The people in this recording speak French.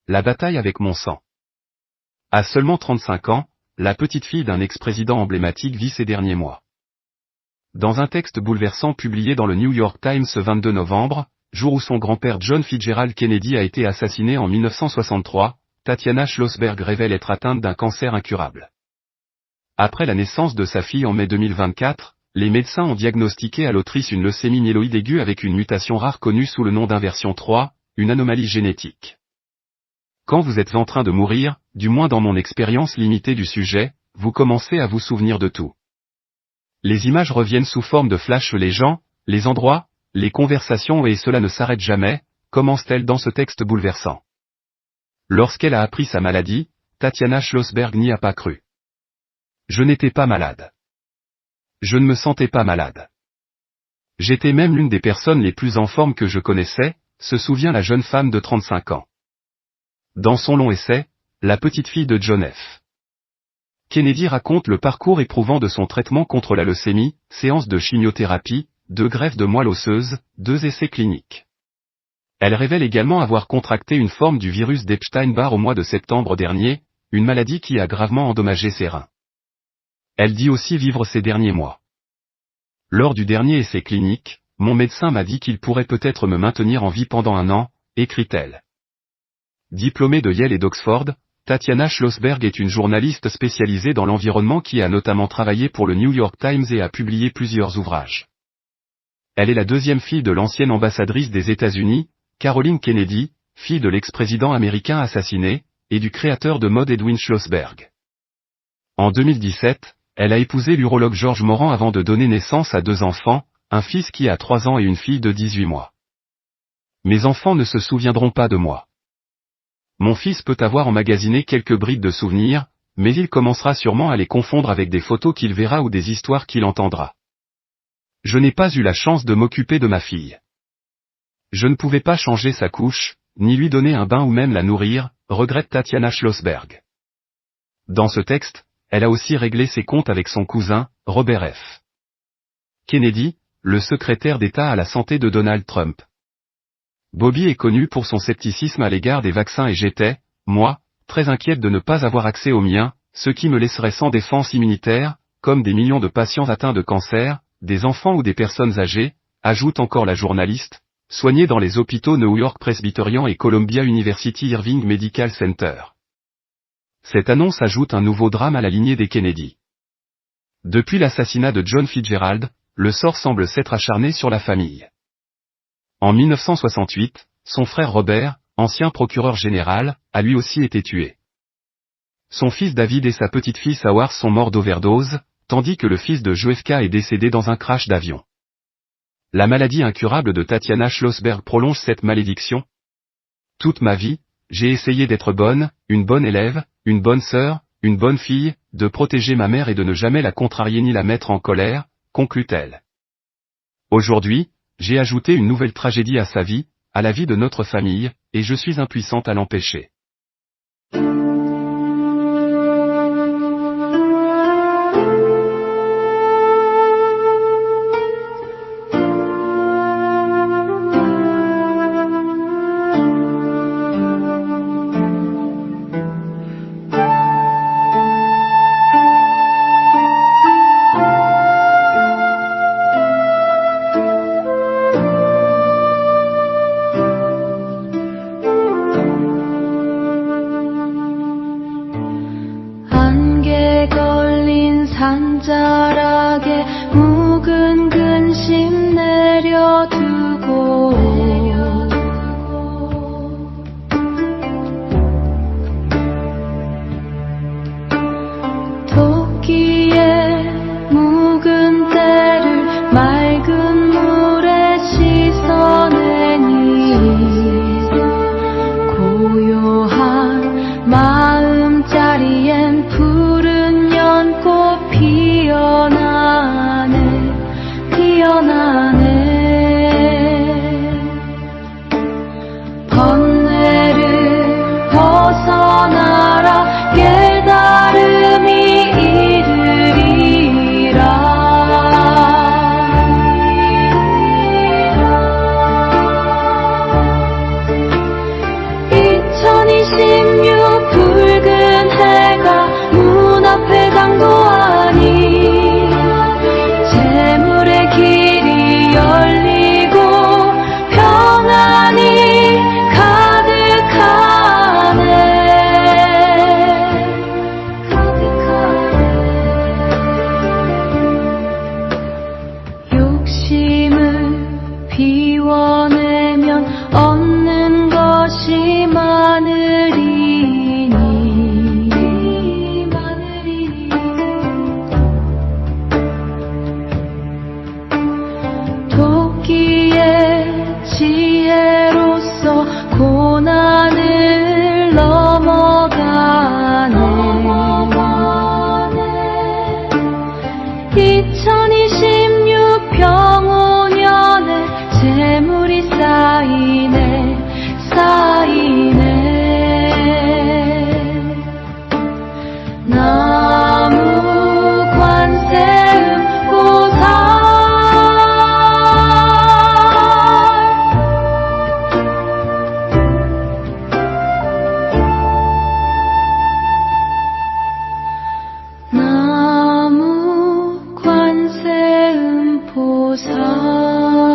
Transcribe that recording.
la bataille avec mon sang. À seulement 35 ans, la petite fille d'un ex-président emblématique vit ces derniers mois. Dans un texte bouleversant publié dans le New York Times ce 22 novembre, jour où son grand-père John Fitzgerald Kennedy a été assassiné en 1963, Tatiana Schlossberg révèle être atteinte d'un cancer incurable. Après la naissance de sa fille en mai 2024, les médecins ont diagnostiqué à l'autrice une leucémie myéloïde aiguë avec une mutation rare connue sous le nom d'inversion 3, une anomalie génétique. Quand vous êtes en train de mourir, du moins dans mon expérience limitée du sujet, vous commencez à vous souvenir de tout. Les images reviennent sous forme de flash, les gens, les endroits, les conversations et cela ne s'arrête jamais, commence-t-elle dans ce texte bouleversant. Lorsqu'elle a appris sa maladie, Tatiana Schlossberg n'y a pas cru. Je n'étais pas malade. Je ne me sentais pas malade. J'étais même l'une des personnes les plus en forme que je connaissais, se souvient la jeune femme de 35 ans. Dans son long essai, La petite fille de John F. Kennedy raconte le parcours éprouvant de son traitement contre la leucémie, séances de chimiothérapie, 2 greffes de moelle osseuse, 2 essais cliniques. Elle révèle également avoir contracté une forme du virus d'Epstein-Barr au mois de septembre dernier, une maladie qui a gravement endommagé ses reins. Elle dit aussi vivre ces derniers mois. Lors du dernier essai clinique, mon médecin m'a dit qu'il pourrait peut-être me maintenir en vie pendant 1 an, écrit-elle. Diplômée de Yale et d'Oxford, Tatiana Schlossberg est une journaliste spécialisée dans l'environnement qui a notamment travaillé pour le New York Times et a publié plusieurs ouvrages. Elle est la 2e fille de l'ancienne ambassadrice des États-Unis, Caroline Kennedy, fille de l'ex-président américain assassiné, et du créateur de mode Edwin Schlossberg. En 2017, elle a épousé l'urologue Georges Morand avant de donner naissance à 2 enfants, un fils qui a 3 ans et une fille de 18 mois. Mes enfants ne se souviendront pas de moi. Mon fils peut avoir emmagasiné quelques bribes de souvenirs, mais il commencera sûrement à les confondre avec des photos qu'il verra ou des histoires qu'il entendra. Je n'ai pas eu la chance de m'occuper de ma fille. Je ne pouvais pas changer sa couche, ni lui donner un bain ou même la nourrir, regrette Tatiana Schlossberg. Dans ce texte, elle a aussi réglé ses comptes avec son cousin, Robert F. Kennedy, le secrétaire d'État à la santé de Donald Trump. Bobby est connu pour son scepticisme à l'égard des vaccins et j'étais, moi, très inquiète de ne pas avoir accès aux miens, ce qui me laisserait sans défense immunitaire, comme des millions de patients atteints de cancer, des enfants ou des personnes âgées, ajoute encore la journaliste, soignée dans les hôpitaux New York Presbyterian et Columbia University Irving Medical Center. Cette annonce ajoute un nouveau drame à la lignée des Kennedy. Depuis l'assassinat de John Fitzgerald, le sort semble s'être acharné sur la famille. En 1968, son frère Robert, ancien procureur général, a lui aussi été tué. Son fils David et sa petite-fille Sawar sont morts d'overdose, tandis que le fils de JFK est décédé dans un crash d'avion. La maladie incurable de Tatiana Schlossberg prolonge cette malédiction. Toute ma vie, j'ai essayé d'être bonne, une bonne élève, une bonne sœur, une bonne fille, de protéger ma mère et de ne jamais la contrarier ni la mettre en colère, conclut-elle. Aujourd'hui, j'ai ajouté une nouvelle tragédie à sa vie, à la vie de notre famille, et je suis impuissante à l'empêcher. 산자락에 묵은 근심 내려두고 토끼의 묵은 때를 맑은 물에 씻어내니 고요한 마음자리엔 푸른 연꽃 피어나네 번뇌를 벗어나라 깨달음이 이르리라 2020 저